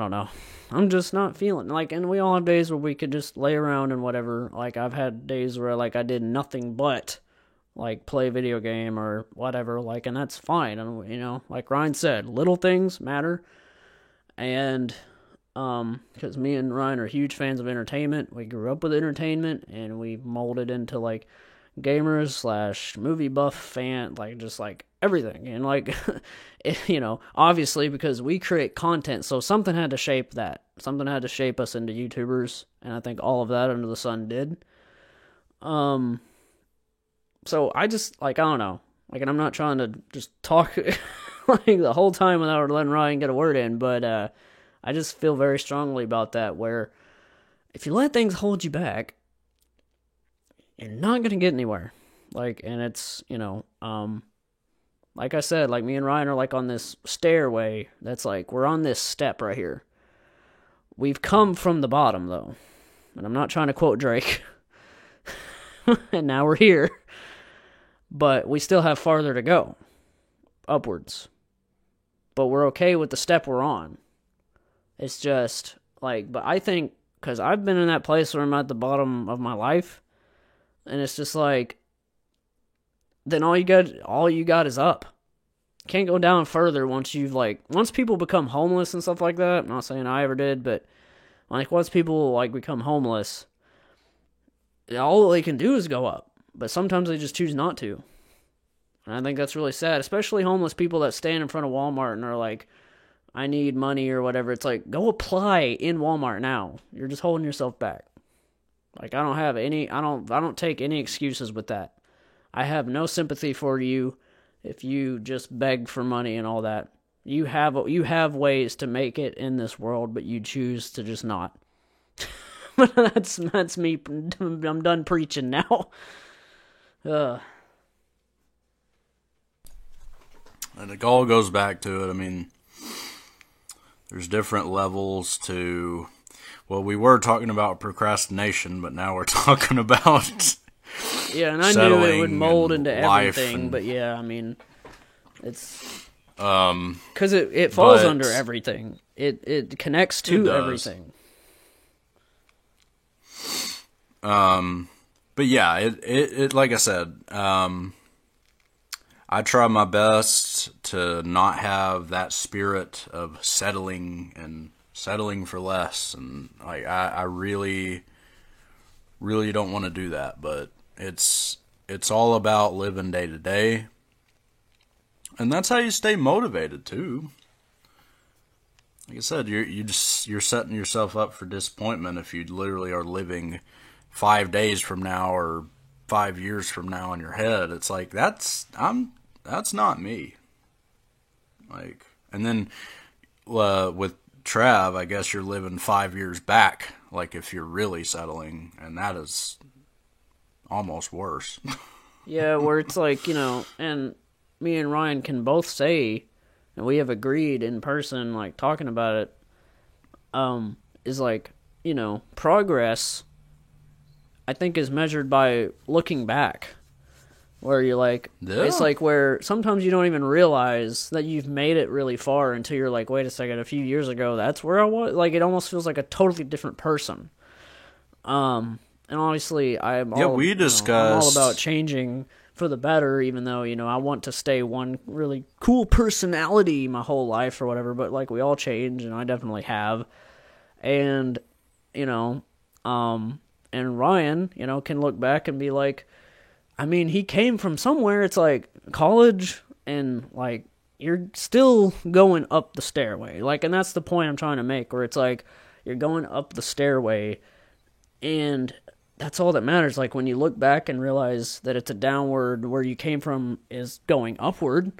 know. I'm just not feeling, like, and we all have days where we could just lay around and whatever. Like, I've had days where, like, I did nothing but, like, play a video game or whatever, like, and that's fine. And, you know, like Ryan said, little things matter. And because me and Ryan are huge fans of entertainment. We grew up with entertainment, and we molded into, like, gamers / movie buff fan, like, just, like, everything. And, like, you know, obviously, because we create content, so something had to shape that. Something had to shape us into YouTubers, and I think all of that under the sun did. So I just, like, I don't know. Like, and I'm not trying to just talk, like, the whole time without letting Ryan get a word in, but, I just feel very strongly about that, where if you let things hold you back, you're not going to get anywhere. Like, and it's, you know, like I said, like, me and Ryan are, like, on this stairway that's, like, we're on this step right here. We've come from the bottom, though. And I'm not trying to quote Drake. And now we're here. But we still have farther to go. Upwards. But we're okay with the step we're on. It's just, like, but I think, because I've been in that place where I'm at the bottom of my life, and it's just like, then all you got is up. can't go down further once you've once people become homeless and stuff like that. I'm not saying I ever did, but once people become homeless, all they can do is go up. But sometimes they just choose not to. And I think that's really sad, especially homeless people that stand in front of Walmart and are like, I need money or whatever. It's like, go apply in Walmart now. You're just holding yourself back. I don't take any excuses with that. I have no sympathy for you if you just beg for money and all that. You have ways to make it in this world, but you choose to just not. That's me. I'm done preaching now. And it all goes back to it. I mean, there's different levels to. Well, we were talking about procrastination, but now we're talking about. Yeah, and I knew it would mold into everything, but yeah, I mean, it's because it falls under everything. It connects to everything. But yeah, it like I said, I try my best to not have that spirit of settling for less, and I really don't want to do that, but it's all about living day to day, and that's how you stay motivated too. Like I said, you're setting yourself up for disappointment if you literally are living 5 days from now or 5 years from now in your head. It's like that's not me. And then with Trav, I guess you're living 5 years back. If you're really settling, and that is almost worse. Yeah, where it's and me and Ryan can both say, and we have agreed in person, talking about it, is progress, I think, is measured by looking back. Where you're it's where sometimes you don't even realize that you've made it really far until you're wait a second, a few years ago, that's where I was. It almost feels like a totally different person. And obviously, I'm all about changing for the better, even though, I want to stay one really cool personality my whole life or whatever, but we all change, and I definitely have. And, and Ryan, can look back and be he came from somewhere. It's college, and you're still going up the stairway. And that's the point I'm trying to make, where it's you're going up the stairway, and that's all that matters. When you look back and realize that it's a downward, where you came from is going upward,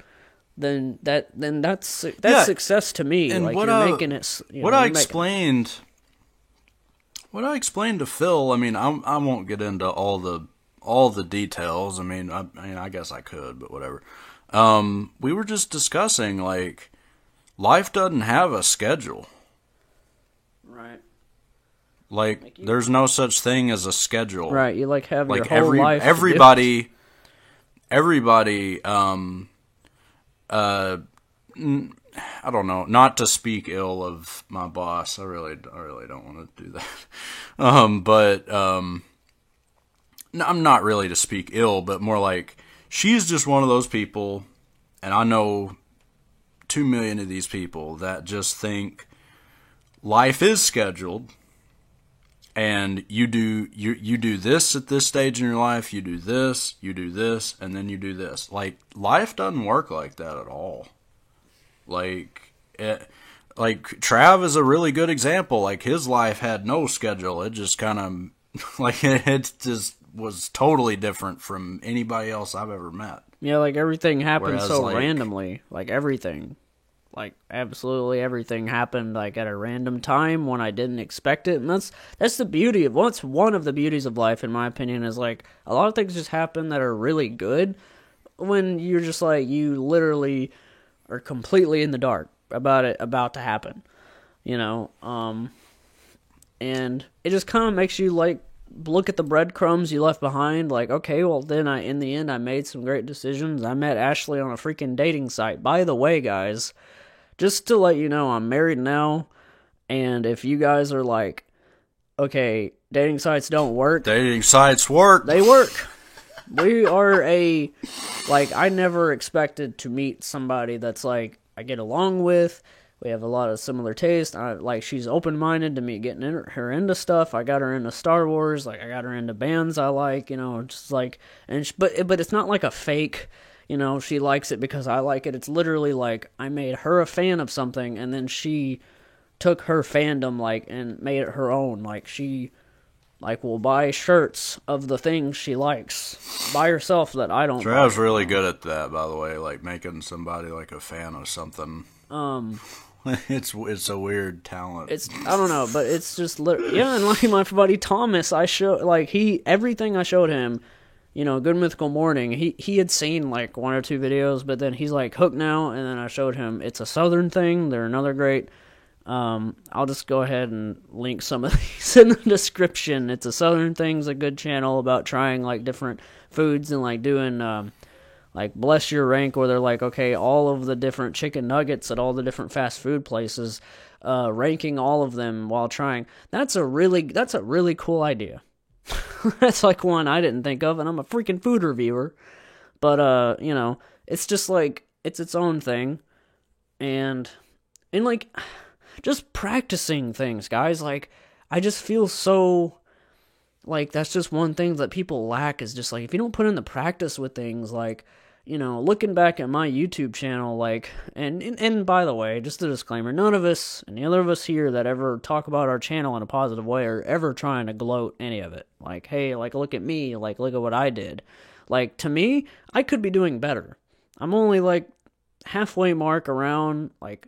then that's success to me. And you're making it. What I explained to Phil, I won't get into all the details. I guess I could, but whatever. We were just discussing life doesn't have a schedule. Right. There's no such thing as a schedule. Right. You have your whole life. Everybody. I don't know. Not to speak ill of my boss. I really don't want to do that. No, I'm not really to speak ill, but more she's just one of those people, and I know 2 million of these people that just think life is scheduled, and you do this at this stage in your life, you do this, and then you do this. Life doesn't work like that at all. Trav is a really good example. His life had no schedule. It just kind of it just was totally different from anybody else I've ever met. Yeah, everything happened randomly. Everything. Absolutely everything happened at a random time when I didn't expect it. And that's the beauty of one of the beauties of life, in my opinion, is a lot of things just happen that are really good when you're just you literally are completely in the dark about it about to happen. And it just kind of makes you look at the breadcrumbs you left behind. Okay, well then in the end I made some great decisions. I met Ashley on a freaking dating site. By the way, guys, just to let you know, I'm married now, and if you guys are okay, dating sites don't work. Dating sites work. They work. We are I never expected to meet somebody that's like, I get along with. We have a lot of similar taste. She's open-minded to me getting her into stuff. I got her into Star Wars. Like, I got her into bands I like, just like, but it's not like a fake, she likes it because I like it. It's literally like, I made her a fan of something, and then she took her fandom, and made it her own. Like, she, will buy shirts of the things she likes by herself that I don't. Trav's really good at that, by the way, like making somebody like a fan of something. It's a weird talent. I don't know, but it's just and like my buddy Thomas, I show everything I showed him, Good Mythical Morning. He had seen like one or two videos, but then he's like hooked now. And then I showed him It's a Southern Thing. They're another great. I'll just go ahead and link some of these in the description. It's a Southern Thing's a good channel about trying like different foods and like doing Bless Your Rank, where they're like, okay, all of the different chicken nuggets at all the different fast food places, ranking all of them while trying. That's a really cool idea. That's like one I didn't think of, and I'm a freaking food reviewer. But it's just like it's its own thing, and like just practicing things, guys. Like, I just feel so like that's just one thing that people lack, is just like, if you don't put in the practice with things, like, looking back at my YouTube channel, like, and by the way, just a disclaimer, none of us, any other of us here that ever talk about our channel in a positive way are ever trying to gloat any of it. Like, hey, like, look at me, like, look at what I did. Like, to me, I could be doing better. I'm only, like, halfway mark around, like,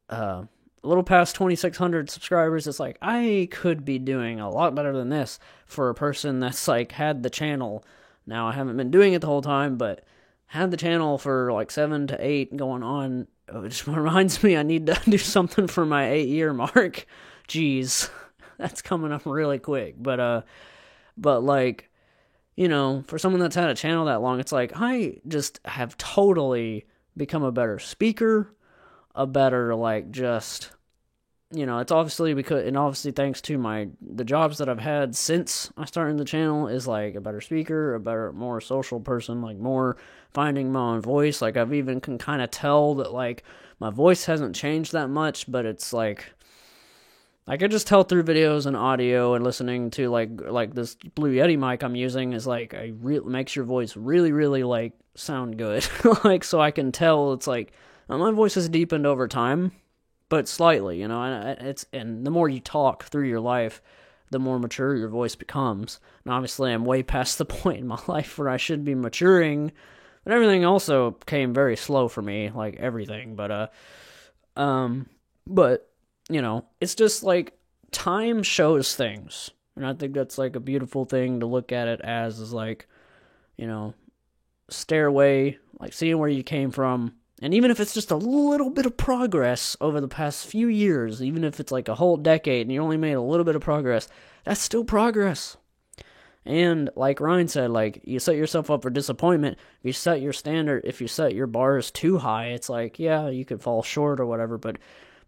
a little past 2,600 subscribers. It's like, I could be doing a lot better than this for a person that's, like, had the channel. Now, I haven't been doing it the whole time, but had the channel for like 7 to 8 going on, which reminds me I need to do something for my 8-year mark. Jeez, that's coming up really quick. But like, for someone that's had a channel that long, it's like, I just have totally become a better speaker, a better, like, just, it's obviously thanks to the jobs that I've had since I started the channel, is like a better speaker, more social person, like more finding my own voice. Like, I've even can kind of tell that like my voice hasn't changed that much, but it's like I could just tell through videos and audio and listening to like this Blue Yeti mic I'm using is like makes your voice really, really like sound good. Like, so I can tell it's like my voice has deepened over time. But slightly, and the more you talk through your life, the more mature your voice becomes. And obviously, I'm way past the point in my life where I should be maturing. But everything also came very slow for me, like everything. But it's just like time shows things, and I think that's like a beautiful thing to look at it as, is like, stairway, like seeing where you came from. And even if it's just a little bit of progress over the past few years, even if it's like a whole decade and you only made a little bit of progress, that's still progress. And like Ryan said, like, you set yourself up for disappointment. If you set your bars too high, it's like, yeah, you could fall short or whatever. But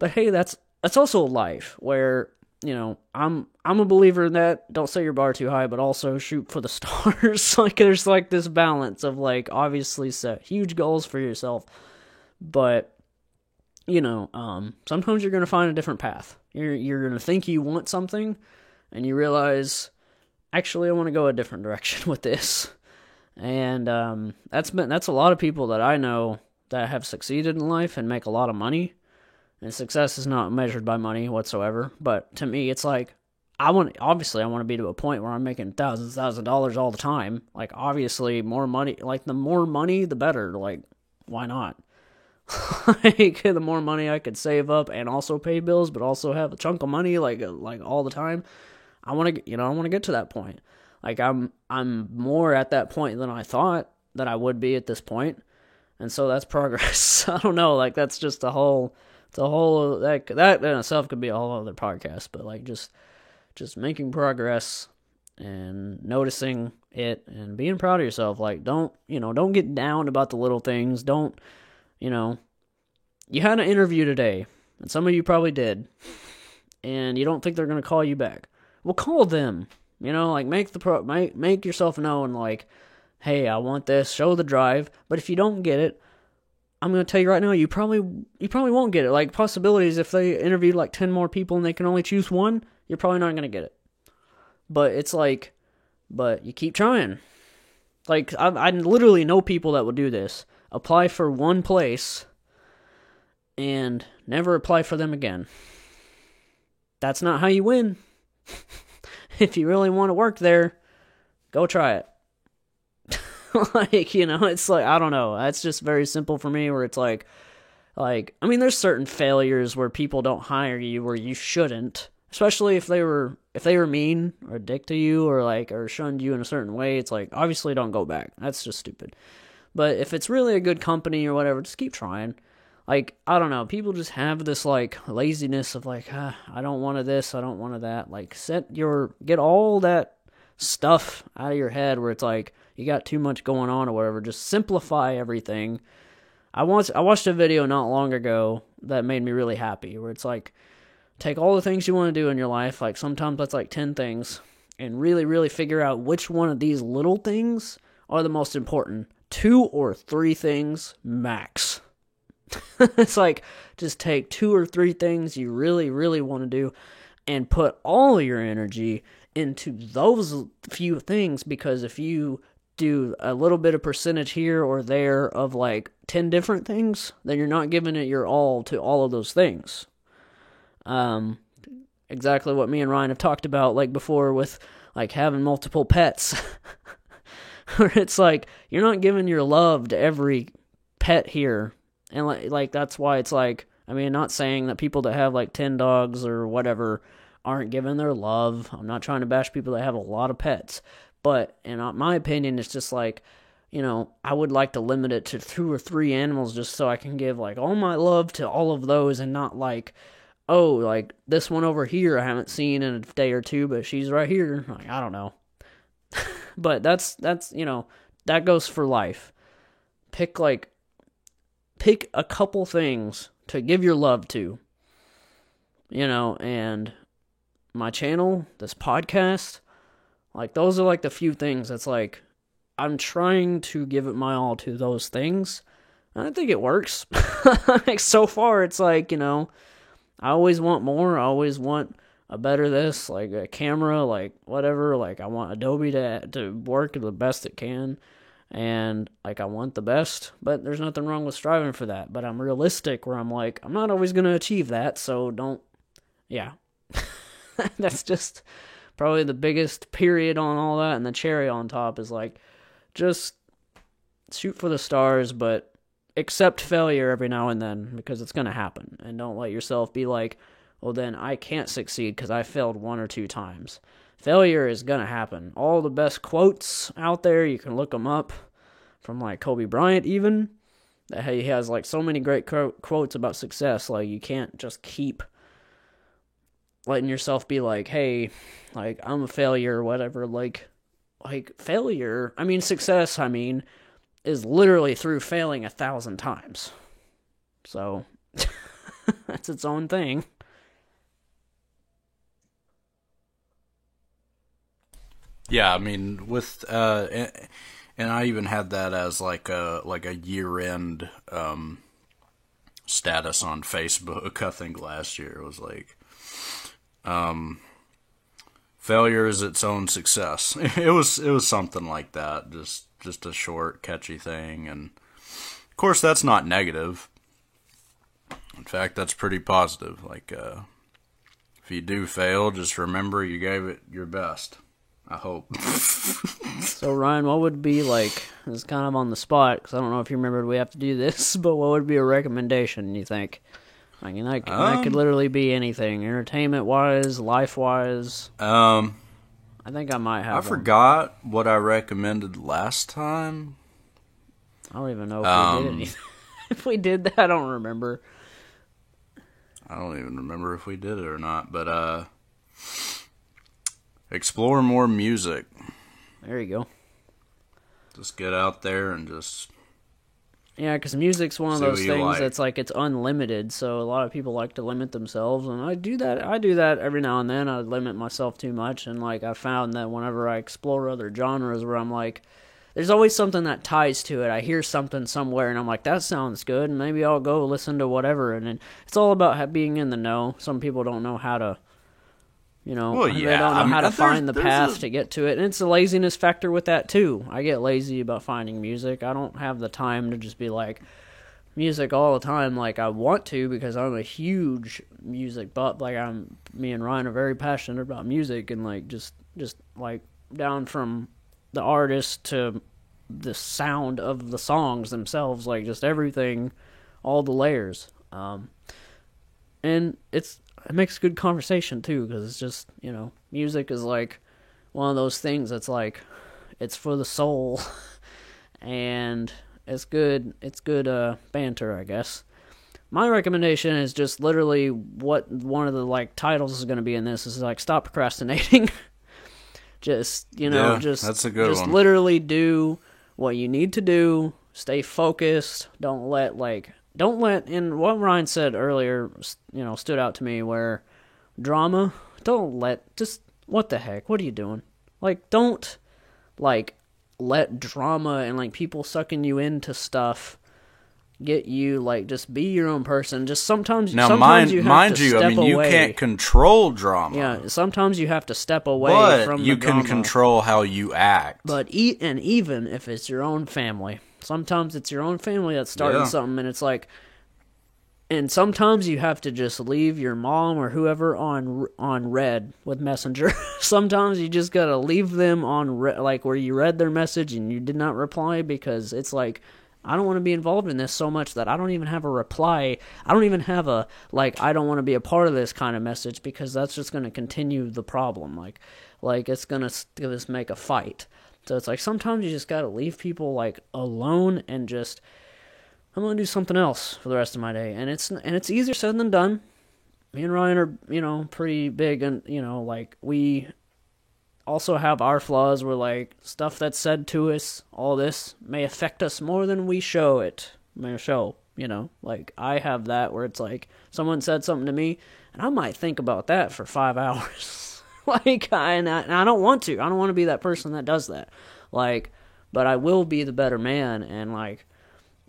hey, that's also life, where, I'm a believer in that. Don't set your bar too high, but also shoot for the stars. Like, there's like this balance of like, obviously set huge goals for yourself. But, sometimes you're going to find a different path. You're going to think you want something, and you realize, actually, I want to go a different direction with this. And that's a lot of people that I know that have succeeded in life and make a lot of money. And success is not measured by money whatsoever. But to me, it's like, I want to be to a point where I'm making thousands of dollars all the time. Like, obviously, more money, like, the more money, the better. Like, why not? Like, the more money I could save up and also pay bills, but also have a chunk of money like all the time. I want to get to that point. Like, I'm more at that point than I thought that I would be at this point. And so that's progress. I don't know, like, that's just that in itself could be a whole other podcast, but like just making progress and noticing it and being proud of yourself. Like, don't get down about the little things. Don't, you had an interview today, and some of you probably did, and you don't think they're going to call you back. Well, call them, like, make yourself known, like, hey, I want this, show the drive. But if you don't get it, I'm going to tell you right now, you probably won't get it. Like, possibilities, if they interviewed like 10 more people and they can only choose one, you're probably not going to get it. But it's like, but you keep trying. Like, I literally know people that will do this. Apply for one place and never apply for them again. That's not how you win. If you really want to work there, go try it. Like, you know, it's like, I don't know. That's just very simple for me, where it's like, I mean, there's certain failures where people don't hire you where you shouldn't, especially if they were mean or a dick to you or shunned you in a certain way. It's like, obviously don't go back. That's just stupid. But if it's really a good company or whatever, just keep trying. Like, I don't know, people just have this, like, laziness of, like, I don't want this, I don't want that. Like, get all that stuff out of your head where it's like, you got too much going on or whatever. Just simplify everything. I watched a video not long ago that made me really happy, where it's like, take all the things you want to do in your life, like, sometimes that's like 10 things, and really, really figure out which one of these little things are the most important. 2 or 3 things max. It's like, just take 2 or 3 things you really, really want to do and put all your energy into those few things, because if you do a little bit of percentage here or there of like 10 different things, then you're not giving it your all to all of those things. Exactly what me and Ryan have talked about, like, before with, like, having multiple pets. Where it's like, you're not giving your love to every pet here. And, like, that's why it's like, I mean, not saying that people that have, like, 10 dogs or whatever aren't giving their love. I'm not trying to bash people that have a lot of pets. But, in my opinion, it's just like, you know, I would like to limit it to 2 or 3 animals just so I can give, like, all my love to all of those, and not like, oh, like, this one over here I haven't seen in a day or two, but she's right here. Like, I don't know. But that's, you know, that goes for life. Pick a couple things to give your love to, you know, and my channel, this podcast, like, those are, like, the few things that's, like, I'm trying to give it my all to those things. And I think it works. Like, so far, it's like, you know, I always want more. I always want a better this, like a camera, like whatever. Like, I want Adobe to work the best it can. And, like, I want the best. But there's nothing wrong with striving for that. But I'm realistic, where I'm like, I'm not always going to achieve that. So don't, yeah. That's just probably the biggest period on all that. And the cherry on top is, like, just shoot for the stars, but accept failure every now and then, because it's going to happen. And don't let yourself be like, well, then I can't succeed because I failed 1 or 2 times. Failure is going to happen. All the best quotes out there, you can look them up, from, like, Kobe Bryant even, that he has, like, so many great quotes about success. Like, you can't just keep letting yourself be like, hey, like, I'm a failure or whatever. Like failure, I mean, success, I mean, is literally through failing 1,000 times. So, that's its own thing. Yeah, I mean, with and I even had that as like a year-end status on Facebook. I think last year it was like, failure is its own success. It was something like that. Just a short, catchy thing, and of course that's not negative. In fact, that's pretty positive. Like, if you do fail, just remember you gave it your best. I hope. So, Ryan, what would be, like, this is kind of on the spot, because I don't know if you remember we have to do this, but what would be a recommendation, you think? I mean, that could literally be anything, entertainment-wise, life-wise. I think I might have I forgot what I recommended last time. I don't even know if we did anything. If we did that, I don't remember. I don't even remember if we did it or not, but, explore more music. There you go. Just get out there and just... Yeah, because music's one of those things like. that's like, it's unlimited, so a lot of people like to limit themselves, and I do that every now and then. I limit myself too much, and, like, I found that whenever I explore other genres where I'm like, there's always something that ties to it. I hear something somewhere, and I'm like, that sounds good, and maybe I'll go listen to whatever. And then it's all about being in the know. Some people don't know how to, they don't know how to find the path to get to it. And it's a laziness factor with that, too. I get lazy about finding music. I don't have the time to just be like, music all the time like I want to, because I'm a huge music butt. Like, me and Ryan are very passionate about music, and like just like down from the artist to the sound of the songs themselves, like just everything, all the layers. And it makes good conversation too, because it's just, music is like one of those things that's like, it's for the soul, and it's good banter, I guess. My recommendation is just literally what one of the like titles is going to be in this is like, stop procrastinating. Just, that's a good one. Just literally do what you need to do. Stay focused. Don't let, and what Ryan said earlier, stood out to me, where drama, what the heck? What are you doing? Like, don't, let drama and, people sucking you into stuff get you, just be your own person. Just sometimes you have to step away. You can't control drama. Yeah, sometimes you have to step away from the drama. But you can control how you act. But even if it's your own family, sometimes it's your own family that's starting something, and it's like, and sometimes you have to just leave your mom or whoever on red with Messenger. Sometimes you just gotta leave them on where you read their message and you did not reply, because it's like, I don't want to be involved in this so much that I don't even have a reply. I don't even have a, I don't want to be a part of this kind of message, because that's just going to continue the problem. It's going to just make a fight. So it's like, sometimes you just got to leave people, alone, and just, I'm going to do something else for the rest of my day. And it's easier said than done. Me and Ryan are, pretty big, and, we also have our flaws where, stuff that's said to us, all this, may affect us more than we show it. I have that where it's someone said something to me, and I might think about that for 5 hours. And I don't want to. I don't want to be that person that does that. But I will be the better man,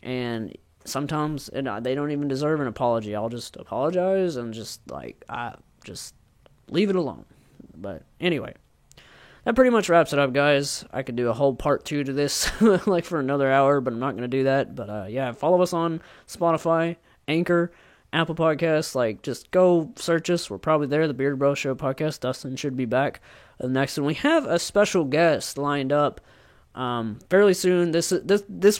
and sometimes they don't even deserve an apology. I'll just apologize and just, I just leave it alone. But anyway, that pretty much wraps it up, guys. I could do a whole part 2 to this, for another hour, but I'm not going to do that. But, follow us on Spotify, Anchor, Apple Podcasts. Just go search us. We're probably there, the Beard Bro Show podcast. Dustin should be back next. And we have a special guest lined up fairly soon. This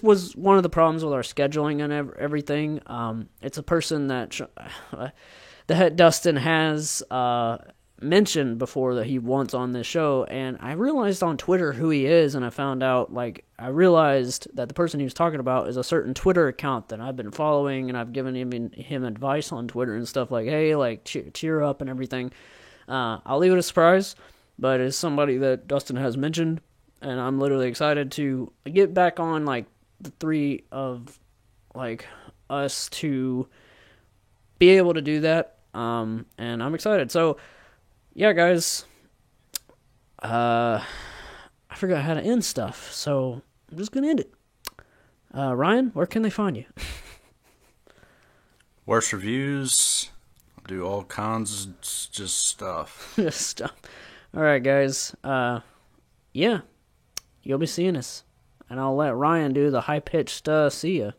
was one of the problems with our scheduling and everything. It's a person that Dustin has mentioned before that he wants on this show, and I realized on Twitter who he is, and I found out, I realized that the person he was talking about is a certain Twitter account that I've been following, and I've given him advice on Twitter and stuff, hey, cheer up and everything. I'll leave it a surprise, but it's somebody that Dustin has mentioned, and I'm literally excited to get back on, the three of, us to be able to do that, and I'm excited. So, yeah, guys, I forgot how to end stuff, so I'm just going to end it. Ryan, where can they find you? Worst reviews, do all kinds of just stuff. Just stuff. All right, guys. Yeah, you'll be seeing us, and I'll let Ryan do the high-pitched see ya.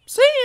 See ya!